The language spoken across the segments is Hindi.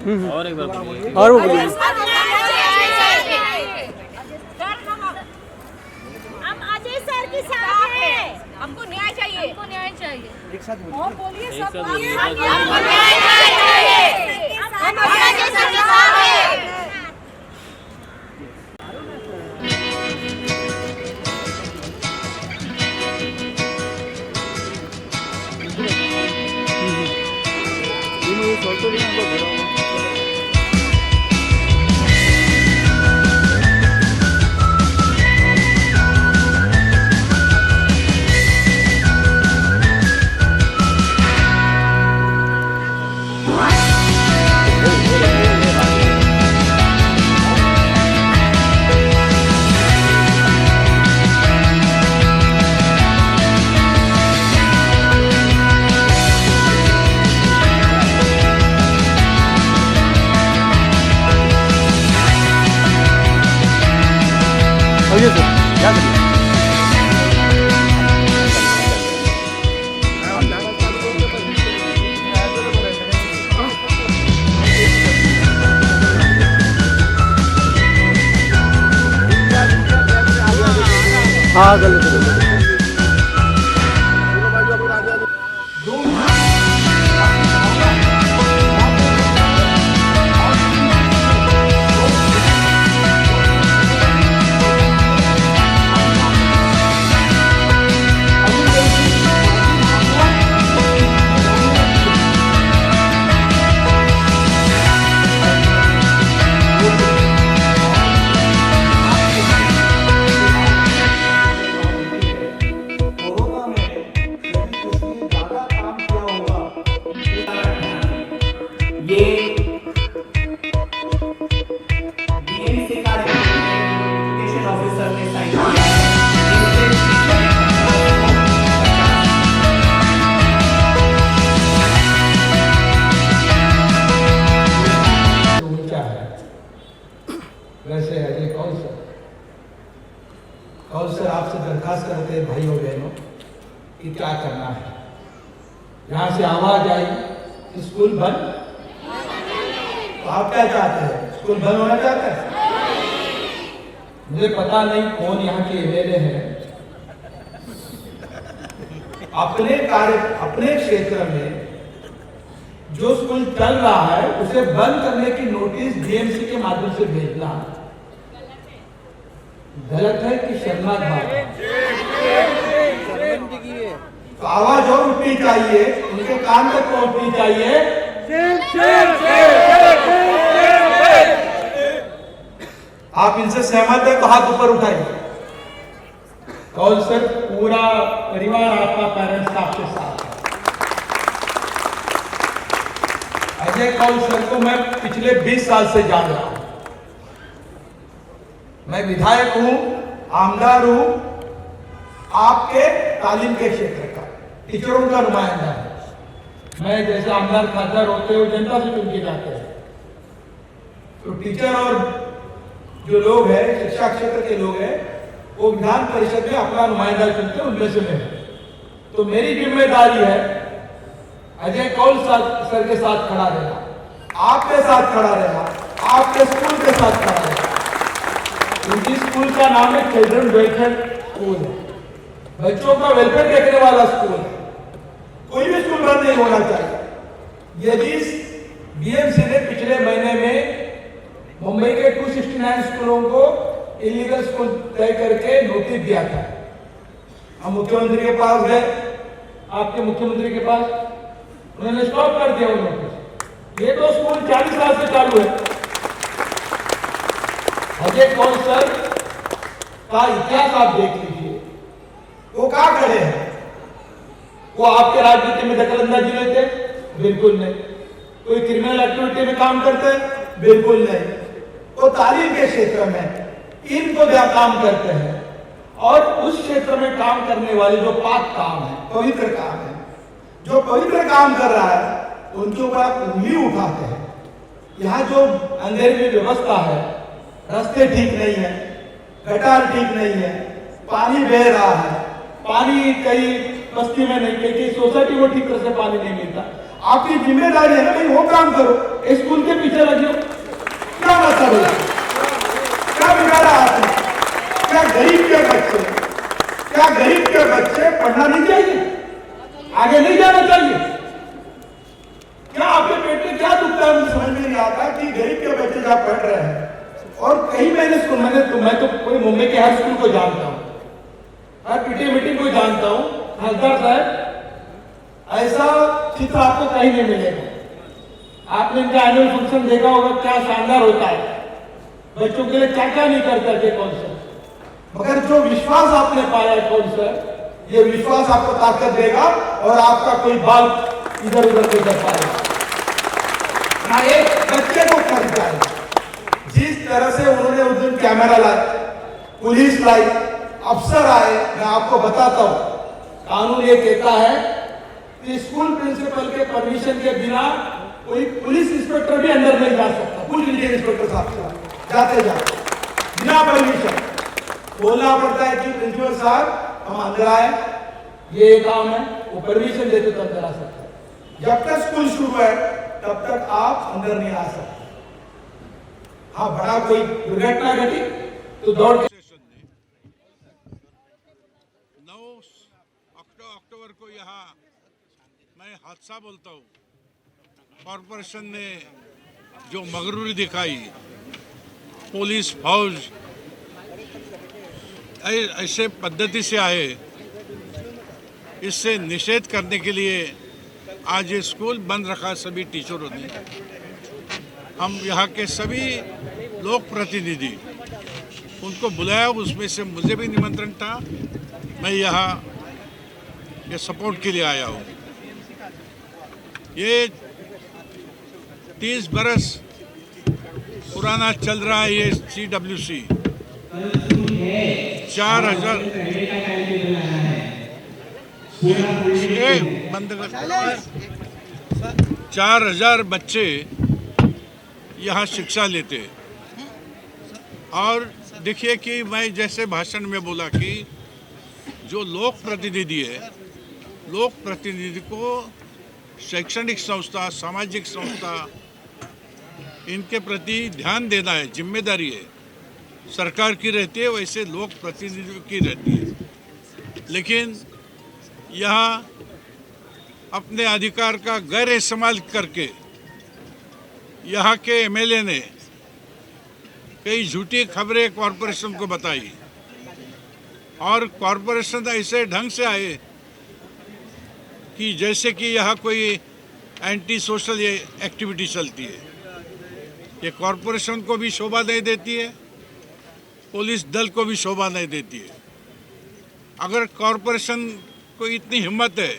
और एक बार बोलिए। और वो बोलिए। हम अजय सर के साथ हैं। हमको न्याय चाहिए, हमको न्याय चाहिए। एक साथ बोलिए। और बोलिए एक सब साथ बोलिए। बोलिए। हमको न्याय चाहिए। हम अजय सर के साथ हैं। ये शॉर्ट तो नहीं होगा। ये सर क्या करिए? हाँ गलत वैसे अजय कौल सर आपसे दरखास्त करते हैं भाई और बहनों कि क्या करना है। यहाँ से आवाज आई कि स्कूल बंद, तो आप क्या चाहते हैं? स्कूल बंद होना चाहते हैं? मुझे पता नहीं कौन यहाँ के एमएलए हैं, अपने क्षेत्र में जो स्कूल चल रहा है उसे बंद करने की नोटिस डीएमसी के माध्यम से भेजना गलत है कि शर्मनाक बात है? तो आवाज और उठनी चाहिए, उनके कान तक पहुंचनी चाहिए। आप इनसे सहमत है तो हाथ ऊपर उठाइए। कौल सर पूरा परिवार आपका, पेरेंट्स आपके साथ है। अजय कौल सर को मैं पिछले 20 साल से जान रहा हूं। मैं विधायक हूं, आमदार हूं, आपके तालीम के क्षेत्र का, टीचरों का नुमाइंदा हूं। मैं जैसे आमदार खासदार होते हुए जनता से चुन के जाते हैं, तो टीचर और जो लोग हैं, शिक्षा क्षेत्र के लोग हैं, वो विधान परिषद में अपना नुमाइंदा चुनते हैं, उनमें से मैं। तो मेरी जिम्मेदारी है अजय कौल सर के साथ खड़ा रहना, आपके साथ खड़ा रहना, आपके स्कूल के साथ खड़ा रहना। उनकी स्कूल का नाम है चिल्ड्रन वेलफेयर स्कूल है, बच्चों का वेलफेयर देखने वाला स्कूल है। कोई भी स्कूल बंद नहीं होना चाहिए। यदि बीएमसी ने पिछले महीने में मुंबई के 269 स्कूलों को इलीगल स्कूल तय करके नोटिस दिया था, हम मुख्यमंत्री के पास गए, आपके मुख्यमंत्री के पास, उन्होंने स्टॉप कर दिया वो नोटिस। ये तो स्कूल 40 साल से चालू है। अजय कौल सर का इतिहास आप देख लीजिए, वो क्या करे हैं? वो आपके राजनीति में दखलंदाजी लेते? बिल्कुल नहीं। कोई क्रिमिनल एक्टिविटी में काम करते? बिल्कुल नहीं। वो तालीम के क्षेत्र में इनको काम करते हैं, और उस क्षेत्र में काम करने वाले जो पाक काम है, पवित्र काम है, जो पवित्र काम कर रहा है, उनके ऊपर आप उंगली उठाते हैं। यहाँ जो अंधेरे में व्यवस्था है, रास्ते ठीक नहीं है, गटार ठीक नहीं है, पानी बह रहा है, पानी कई बस्ती में नहीं, कई सोसाइटी को ठीक तरह से पानी नहीं मिलता, आपकी जिम्मेदारी है ना भाई, वो काम करो, स्कूल के पीछे लगे हो, क्या मतलब है? क्या बिगाड़ा आपने? क्या गरीब के बच्चे पढ़ना नहीं चाहिए, आगे नहीं जाना चाहिए? क्या आपके पेट में क्या दुखता है? मुझे समझ में नहीं आता कि गरीब के बच्चे जहाँ पढ़ रहे हैं और कई मैंने स्कूल, मैं तो कोई मुंबई के हर स्कूल को जानता हूँ, हर पीटीए मीटिंग को जानता हूँ। हलदार साहब, ऐसा चित्र आपको कहीं नहीं मिलेगा। आपने इनका एनुअल फंक्शन देखा होगा, क्या शानदार होता है, बच्चों के लिए क्या क्या नहीं करता थे कौन सा, मगर जो विश्वास आपने पाया कौन सा, ये विश्वास आपको ताकत देगा और आपका कोई बाल इधर उधर नहीं कर पाएगा ना, एक बच्चे को कर जाए। जिस तरह से उन्होंने उस दिन कैमरा लाया, पुलिस लाई, अफसर आए, मैं आपको बताता हूं, कानून ये कहता है कि स्कूल प्रिंसिपल के परमिशन के बिना कोई पुलिस इंस्पेक्टर भी अंदर नहीं जा सकता। कुछ इंस्पेक्टर साहब जाते बिना परमिशन बोलना पड़ता है कि प्रिंसिपल साहब हम अंदर आए, ये काम है, वो परमिशन देते तो अंदर आ सकते हैं। जब तक स्कूल शुरू है तब तक आप अंदर नहीं आ सकते। हाँ, बड़ा कोई दुर्घटना घटी तो दौड़ के 9 अक्टूबर को यहाँ मैं हादसा बोलता हूँ, कॉरपोरेशन ने जो मगरूरी दिखाई, पुलिस फौज ऐसे पद्धति से आए, इससे निषेध करने के लिए आज ये स्कूल बंद रखा सभी टीचरों ने। हम यहाँ के सभी लोक प्रतिनिधि उनको बुलाया, उसमें से मुझे भी निमंत्रण था, मैं यहाँ ये सपोर्ट के लिए आया हूँ। ये 30 बरस पुराना चल रहा है ये CWC, 4,000 बच्चे यहाँ शिक्षा लेते। और देखिए कि मैं जैसे भाषण में बोला कि जो लोक प्रतिनिधि है, लोक प्रतिनिधि को शैक्षणिक संस्था, सामाजिक संस्था, इनके प्रति ध्यान देना है, जिम्मेदारी है, सरकार की रहती है, वैसे लोक प्रतिनिधियों की रहती है। लेकिन यहाँ अपने अधिकार का गैर इस्तेमाल करके यहाँ के MLA ने कई झूठी खबरें कॉरपोरेशन को बताई और कॉरपोरेशन ऐसे ढंग से आए कि जैसे कि यहाँ कोई एंटी सोशल एक्टिविटी चलती है। ये कॉरपोरेशन को भी शोभा नहीं देती है, पुलिस दल को भी शोभा नहीं देती है। अगर कॉरपोरेशन को इतनी हिम्मत है,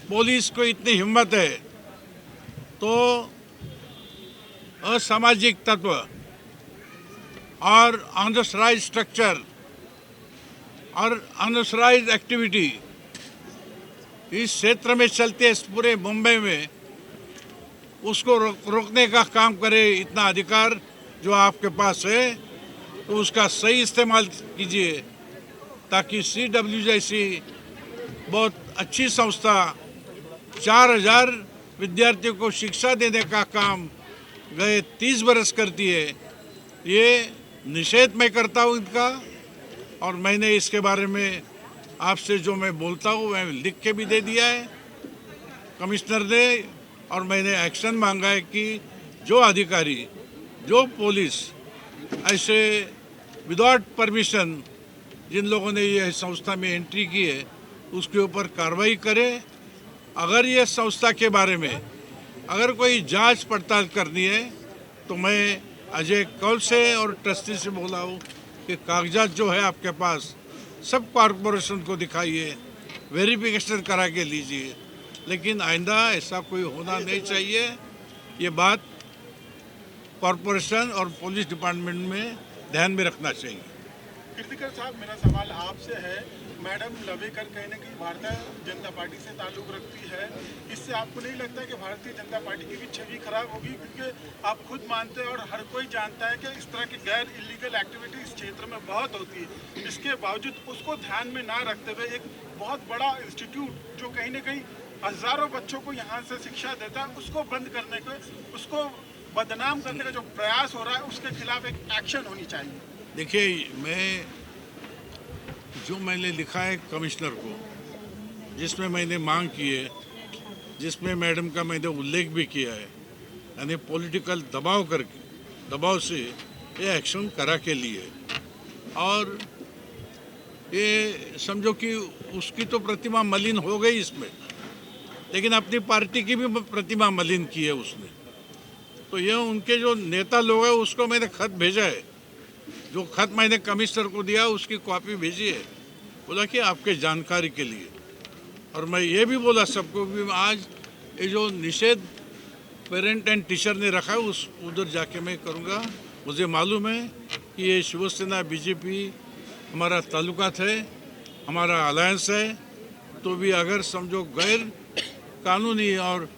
पुलिस को इतनी हिम्मत है, तो असामाजिक तत्व और अनऑथराइज्ड स्ट्रक्चर और अनऑथराइज्ड एक्टिविटी इस क्षेत्र में चलते पूरे मुंबई में, उसको रोकने का काम करे। इतना अधिकार जो आपके पास है तो उसका सही इस्तेमाल कीजिए, ताकि CW जैसी बहुत अच्छी संस्था 4,000 विद्यार्थियों को शिक्षा देने का काम गए 30 बरस करती है। ये निषेध मैं करता हूँ इनका, और मैंने इसके बारे में आपसे जो मैं बोलता हूँ मैं लिख के भी दे दिया है कमिश्नर ने, और मैंने एक्शन मांगा है कि जो अधिकारी, जो पुलिस ऐसे विदाउट परमिशन जिन लोगों ने ये संस्था में एंट्री की है उसके ऊपर कार्रवाई करे। अगर ये संस्था के बारे में अगर कोई जांच पड़ताल करनी है तो मैं अजय कौल से और ट्रस्टी से बोला हूँ कि कागजात जो है आपके पास सब कॉरपोरेशन को दिखाइए, वेरिफिकेशन करा के लीजिए। लेकिन आइंदा ऐसा कोई होना नहीं चाहिए। ये बात कॉरपोरेशन और पुलिस डिपार्टमेंट में ध्यान में रखना चाहिए। कीर्तिकर साहब, मेरा सवाल आपसे है। मैडम लवेकर कहीं ना कहीं भारतीय जनता पार्टी से ताल्लुक़ रखती है, इससे आपको नहीं लगता है कि भारतीय जनता पार्टी की भी छवि खराब होगी? क्योंकि आप खुद मानते हैं और हर कोई जानता है कि इस तरह की गैर इलीगल एक्टिविटी इस क्षेत्र में बहुत होती है। इसके बावजूद उसको ध्यान में ना रखते हुए एक बहुत बड़ा इंस्टीट्यूट जो कहीं ना कहीं हजारों बच्चों को यहाँ से शिक्षा देता है, उसको बंद करने के, उसको बदनाम करने का जो प्रयास हो रहा है उसके खिलाफ एक एक्शन होनी चाहिए। देखिए, मैंने लिखा है कमिश्नर को, जिसमें मैंने मांग की है, जिसमें मैडम का मैंने उल्लेख भी किया है, यानी पॉलिटिकल दबाव से ये एक्शन करा के लिए, और ये समझो कि उसकी तो प्रतिमा मलिन हो गई इसमें, लेकिन अपनी पार्टी की भी प्रतिमा मलिन की है उसने। तो ये उनके जो नेता लोग हैं उसको मैंने खत भेजा है, जो खत मैंने कमिश्नर को दिया उसकी कॉपी भेजी है, बोला कि आपके जानकारी के लिए। और मैं ये भी बोला सबको भी आज ये जो निषेध पेरेंट एंड टीचर ने रखा है उधर जाके मैं करूँगा। मुझे मालूम है कि ये शिवसेना बीजेपी हमारा ताल्लुकात है, हमारा अलायंस है, तो भी अगर समझो गैर कानूनी और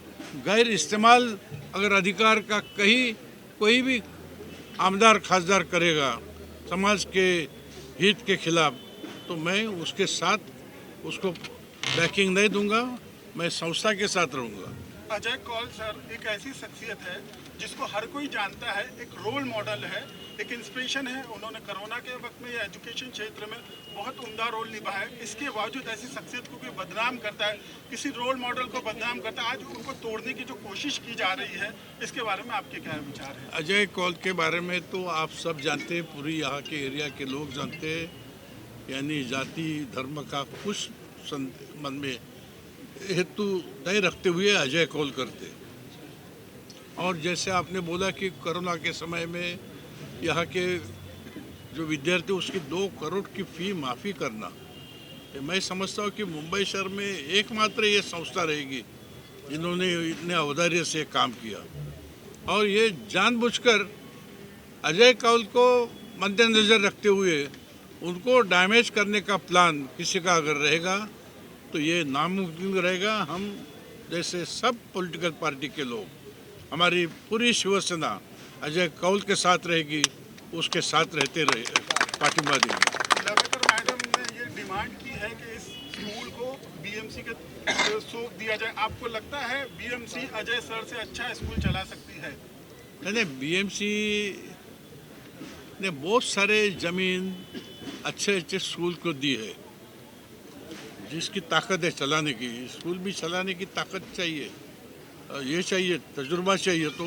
गैर इस्तेमाल अगर अधिकार का कहीं कोई भी आमदार खासदार करेगा समाज के हित के खिलाफ, तो मैं उसके साथ उसको बैकिंग नहीं दूंगा, मैं संस्था के साथ रहूंगा। अजय कौल सर एक ऐसी शख्सियत है जिसको हर कोई जानता है, एक रोल मॉडल है, एक इंस्पिरेशन है। उन्होंने कोरोना के वक्त में या एजुकेशन क्षेत्र में बहुत उम्दा रोल निभाया है। इसके बावजूद ऐसी शख्सियत को कोई बदनाम करता है, किसी रोल मॉडल को बदनाम करता है, आज उनको तोड़ने की जो कोशिश की जा रही है, इसके बारे में आपके क्या विचार है? अजय कौल के बारे में तो आप सब जानते हैं, पूरी यहाँ के एरिया के लोग जानते हैं, यानी जाति धर्म का कुछ मन में हेतु नहीं रखते हुए अजय कौल करते। और जैसे आपने बोला कि कोरोना के समय में यहाँ के जो विद्यार्थी उसकी 2 करोड़ की फ़ी माफ़ी करना, तो मैं समझता हूँ कि मुंबई शहर में एकमात्र ये संस्था रहेगी जिन्होंने इतने औदार्य से काम किया। और ये जानबूझकर अजय कौल को मद्देनज़र रखते हुए उनको डैमेज करने का प्लान किसी का अगर रहेगा तो ये नामुमकिन रहेगा। हम जैसे सब पॉलिटिकल पार्टी के लोग, हमारी पूरी शिवसेना अजय कौल के साथ रहेगी, उसके साथ रहते रहे पार्टी देंगे। लवेकर मैडम ने ये डिमांड की है कि इस स्कूल को बीएमसी के सौंप दिया जाए। आपको लगता है बीएमसी अजय सर से अच्छा स्कूल चला सकती है? नहीं, बीएमसी ने बहुत सारे जमीन अच्छे स्कूल को दी है, जिसकी ताकत है चलाने की। स्कूल भी चलाने की ताकत चाहिए, ये चाहिए, तजुर्बा चाहिए। तो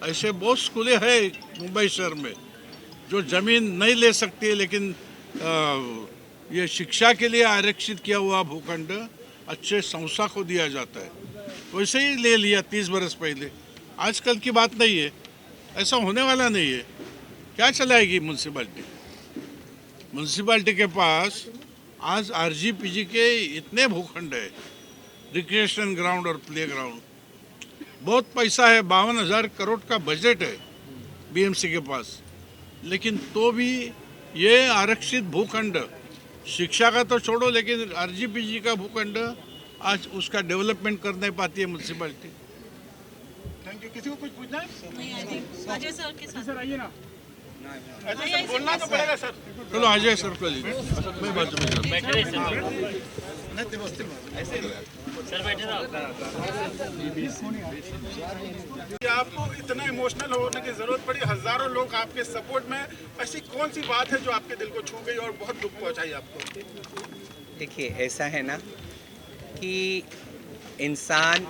ऐसे बहुत स्कूलें हैं मुंबई शहर में जो ज़मीन नहीं ले सकती है, लेकिन ये शिक्षा के लिए आरक्षित किया हुआ भूखंड अच्छे संस्था को दिया जाता है। वैसे ही ले लिया 30 बरस पहले, आजकल की बात नहीं है, ऐसा होने वाला नहीं है। क्या चलाएगी म्यूनसिपाल्टी? म्यूनसिपाल्टी के पास आज आरजीपीजी के इतने भूखंड है, रिक्रिएशन ग्राउंड और प्ले ग्राउंड, बहुत पैसा है, 52,000 करोड़ का बजट है बीएमसी के पास, लेकिन तो भी ये आरक्षित भूखंड, शिक्षा का तो छोड़ो, लेकिन आरजीपीजी का भूखंड आज उसका डेवलपमेंट कर नहीं पाती है म्यूनसिपाल्टी। Thank you. किसी को कुछ पूछना है? अजय सर के साथ आइए ना। अजय सर बोलना तो पड़ेगा सर। चलो अजय सर को लीजिए, मैं बाजू में आपको इतना इमोशनल होने की जरूरत पड़ी, हजारों लोग आपके सपोर्ट में, ऐसी कौन सी बात है जो आपके दिल को छू गई और बहुत दुख पहुंचाई आपको? देखिए, ऐसा है ना कि इंसान,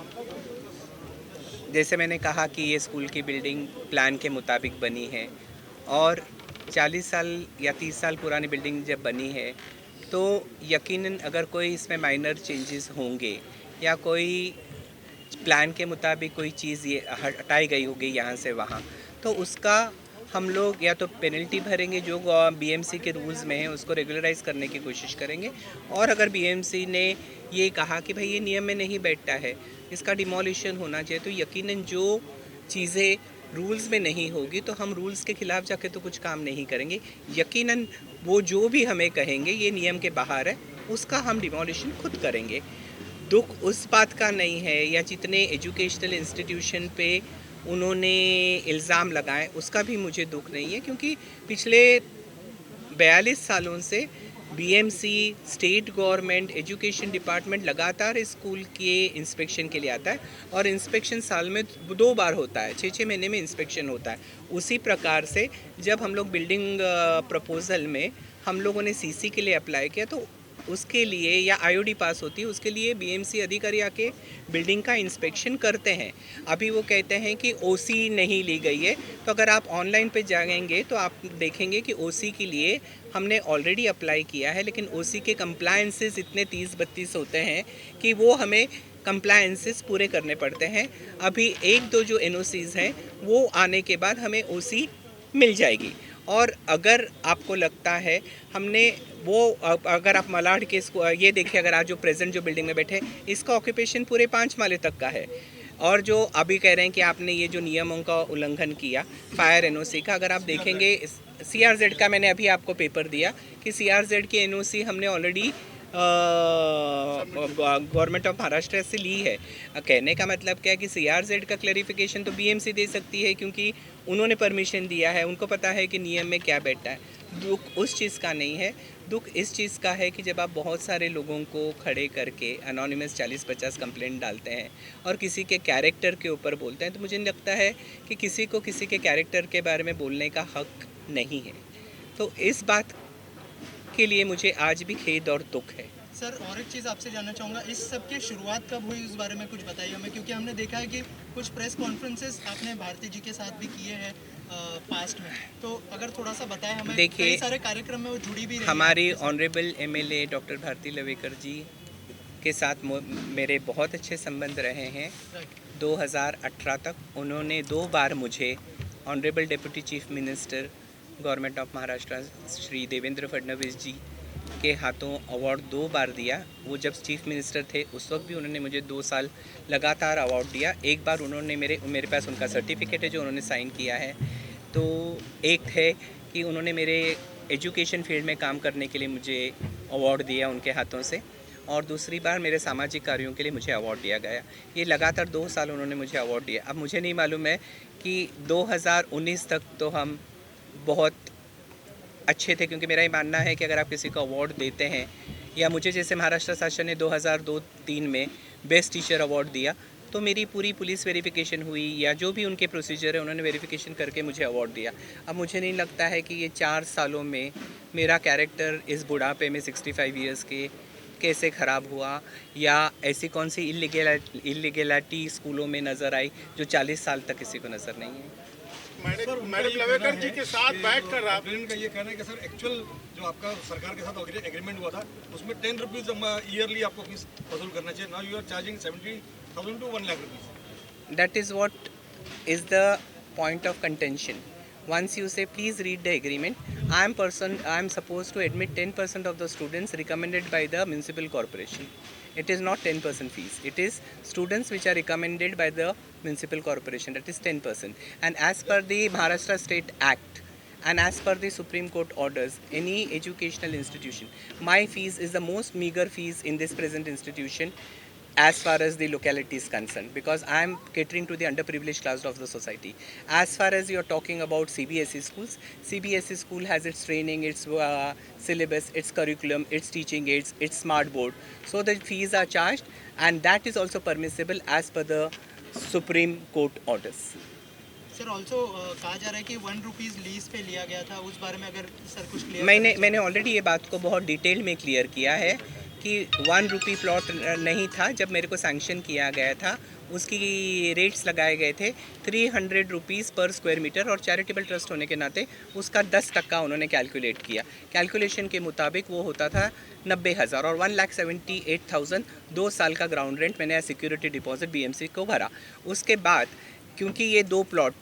जैसे मैंने कहा कि ये स्कूल की बिल्डिंग प्लान के मुताबिक बनी है और 40 साल या 30 साल पुरानी बिल्डिंग जब बनी है तो यकीनन अगर कोई इसमें माइनर चेंजेस होंगे या कोई प्लान के मुताबिक कोई चीज़ ये हटाई गई होगी यहाँ से वहाँ, तो उसका हम लोग या तो पेनल्टी भरेंगे जो बीएमसी के रूल्स में है, उसको रेगुलराइज करने की कोशिश करेंगे। और अगर बीएमसी ने ये कहा कि भाई ये नियम में नहीं बैठता है, इसका डिमोलिशन होना चाहिए, तो यकीनन जो चीज़ें रूल्स में नहीं होगी तो हम रूल्स के खिलाफ जाके तो कुछ काम नहीं करेंगे। यकीनन वो जो भी हमें कहेंगे ये नियम के बाहर है, उसका हम डिमोलिशन खुद करेंगे। दुख उस बात का नहीं है, या जितने एजुकेशनल इंस्टीट्यूशन पे उन्होंने इल्ज़ाम लगाए उसका भी मुझे दुख नहीं है, क्योंकि पिछले 42 सालों से BMC, state government, education department लगातार इस स्कूल के इंस्पेक्शन के लिए आता है और इंस्पेक्शन साल में 2 बार होता है, 6-6 महीने में इंस्पेक्शन होता है। उसी प्रकार से जब हम लोग बिल्डिंग प्रपोजल में हम लोगों ने सीसी के लिए अप्लाई किया तो उसके लिए या आईओडी पास होती है उसके लिए बीएमसी अधिकारी आके बिल्डिंग का इंस्पेक्शन करते हैं। अभी वो कहते हैं कि ओसी नहीं ली गई है, तो अगर आप ऑनलाइन पे जाएंगे तो आप देखेंगे कि ओसी के लिए हमने ऑलरेडी अप्लाई किया है, लेकिन ओसी के कंप्लायंसेस इतने 30-32 होते हैं कि वो हमें कंप्लायंसेस पूरे करने पड़ते हैं। अभी 1-2 जो एनओसीज़ हैं वो आने के बाद हमें ओसी मिल जाएगी। और अगर आपको लगता है हमने वो अगर आप मलाड के इसको ये देखिए, अगर आज जो प्रेजेंट जो बिल्डिंग में बैठे इसका ऑक्यूपेशन पूरे 5 माले तक का है। और जो अभी कह रहे हैं कि आपने ये जो नियमों का उल्लंघन किया फायर एनओसी का, अगर आप देखेंगे सीआरजेड का मैंने अभी आपको पेपर दिया कि सीआरजेड की एनओसी हमने ऑलरेडी गवर्नमेंट ऑफ महाराष्ट्र से ली है। कहने का मतलब क्या है कि सीआरजेड का क्लैरिफिकेशन तो बीएमसी दे सकती है क्योंकि उन्होंने परमिशन दिया है, उनको पता है कि नियम में क्या बैठा है। दुख उस चीज़ का नहीं है, दुख इस चीज़ का है कि जब आप बहुत सारे लोगों को खड़े करके अनोनिमस 40-50 कंप्लेंट डालते हैं और किसी के कैरेक्टर के ऊपर बोलते हैं, तो मुझे लगता है कि किसी को किसी के कैरेक्टर के बारे में बोलने का हक नहीं है। तो इस बात के लिए मुझे आज भी खेद और दुख है। सर, और एक चीज़ आपसे जानना चाहूँगा, इस सब की शुरुआत कब हुई उस बारे में कुछ बताइए हमें, क्योंकि हमने देखा है कि कुछ प्रेस कॉन्फ्रेंसेस आपने भारती जी के साथ भी किए हैं पास्ट में, तो अगर थोड़ा सा बताएं हमें। देखिए, कई सारे कार्यक्रम में वो जुड़ी भी रही हमारी honourable MLA doctor Bharati Lavekar ji के साथ मेरे बहुत अच्छे संबंध रहे हैं। 2018 तक उन्होंने 2 बार मुझे honourable deputy chief minister government of Maharashtra Shri Devendra Fadnavis ji के हाथों अवार्ड 2 बार दिया। वो जब चीफ मिनिस्टर थे उस वक्त भी उन्होंने मुझे 2 साल लगातार अवार्ड दिया। एक बार उन्होंने मेरे पास उनका सर्टिफिकेट है जो उन्होंने साइन किया है। तो एक है कि उन्होंने मेरे एजुकेशन फील्ड में काम करने के लिए मुझे अवार्ड दिया उनके हाथों से, और दूसरी बार मेरे सामाजिक कार्यों के लिए मुझे अवार्ड दिया गया। ये लगातार 2 साल उन्होंने मुझे अवार्ड दिया। अब मुझे नहीं मालूम है कि 2019 तक तो हम बहुत अच्छे थे, क्योंकि मेरा ये मानना है कि अगर आप किसी को अवार्ड देते हैं, या मुझे जैसे महाराष्ट्र शासन ने 2002-3 में बेस्ट टीचर अवार्ड दिया, तो मेरी पूरी पुलिस वेरिफिकेशन हुई या जो भी उनके प्रोसीजर है उन्होंने वेरिफिकेशन करके मुझे अवार्ड दिया। अब मुझे नहीं लगता है कि ये 4 सालों में मेरा कैरेक्टर इस बुढ़ापे में 65 ईयर्स के कैसे ख़राब हुआ, या ऐसी कौन सी इलीगैलिटी स्कूलों में नज़र आई जो 40 साल तक किसी को नज़र नहीं है। मैडम लवेकर जी के साथ बैठकर आप का ये कहना है कि सर एक्चुअल जो आपका सरकार के साथ एग्रीमेंट हुआ था उसमें 10 रुपीज़ ईयरली आपको फीस वसूल करना चाहिए। Now you are charging 70,000 to 1 lakh rupees. That is what is the point of contention. Once you say please read the agreement, I am supposed to admit 10% of the students recommended by the municipal corporation. It is not 10% fees. It is students which are recommended by the municipal corporation. That is 10%. And as per the Maharashtra State Act and as per the Supreme Court orders, any educational institution, my fees is the most meager fees in this present institution as far as the locality is concerned, because I am catering to the underprivileged class of the society. As far as you are talking about CBSE schools, CBSE school has its training, its syllabus, its curriculum, its teaching aids, its smart board. So the fees are charged, and that is also permissible as per the Supreme Court orders. Sir, also कहा जा रहा है कि 1 रुपीज़ लीज पे लिया गया था, उस बारे में अगर सर कुछ क्लियर। मैंने ऑलरेडी ये बात को बहुत डिटेल में क्लियर किया है कि 1 रुपी प्लॉट नहीं था। जब मेरे को सैंक्शन किया गया था उसकी रेट्स लगाए गए थे 300 रुपीज़ पर स्क्वायर मीटर, और चैरिटेबल ट्रस्ट होने के नाते उसका 10% उन्होंने कैलकुलेट किया। कैलकुलेशन के मुताबिक वो होता था 90,000, और 1,78,000 2 साल का ग्राउंड रेंट मैंने एज सिक्योरिटी डिपॉजिट बीएमसी को भरा। उसके बाद क्योंकि ये 2 प्लॉट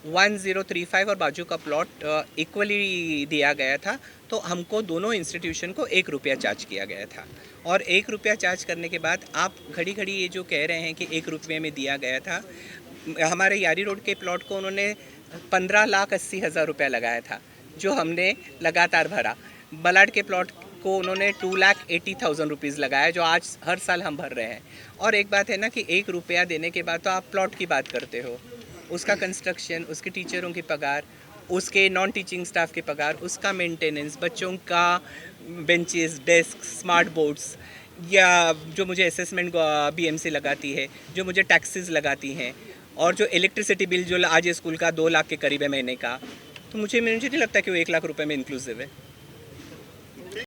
1035 और बाजू का प्लॉट इक्वली दिया गया था, तो हमको दोनों इंस्टीट्यूशन को 1 रुपया चार्ज किया गया था। और 1 रुपया चार्ज करने के बाद आप घड़ी ये जो कह रहे हैं कि 1 रुपये में दिया गया था, हमारे यारी रोड के प्लॉट को उन्होंने 15,80,000 रुपया लगाया था जो हमने लगातार भरा। बलाड के प्लॉट को उन्होंने 2,80,000 रुपीज़ लगाया जो आज हर साल हम भर रहे हैं। और एक बात है ना कि 1 रुपया देने के बाद तो आप प्लॉट की बात करते हो, उसका कंस्ट्रक्शन, उसके टीचरों की पगार, उसके नॉन टीचिंग स्टाफ के पगार, उसका मेंटेनेंस, बच्चों का बेंचेस, डेस्क, स्मार्ट बोर्ड्स, या जो मुझे असेसमेंट बीएमसी लगाती है, जो मुझे टैक्सेस लगाती हैं, और जो इलेक्ट्रिसिटी बिल जो आज ये स्कूल का 2 लाख के करीब है महीने का, तो मुझे नहीं लगता कि वो 1 लाख रुपए में इंक्लूसिव है।